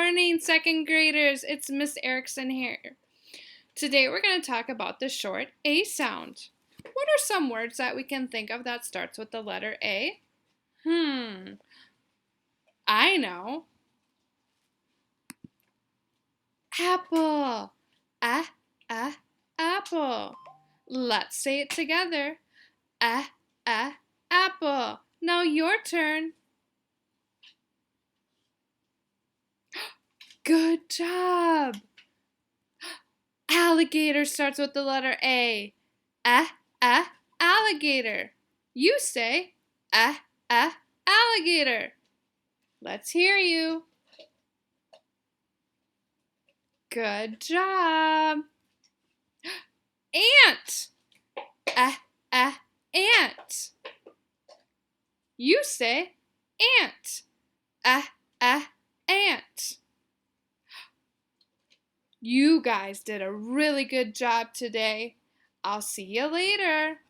morning, second graders. It's Miss Erickson here. Today we're going to talk about the short A sound. What are some words that we can think of that starts with the letter A? I know. Apple. Apple. Let's say it together. Apple. Now your turn. Good job. Alligator starts with the letter A. Alligator. You say alligator. Let's hear you. Good job. Ant. Ant. You say ant. Ant. You guys did a really good job today. I'll see you later.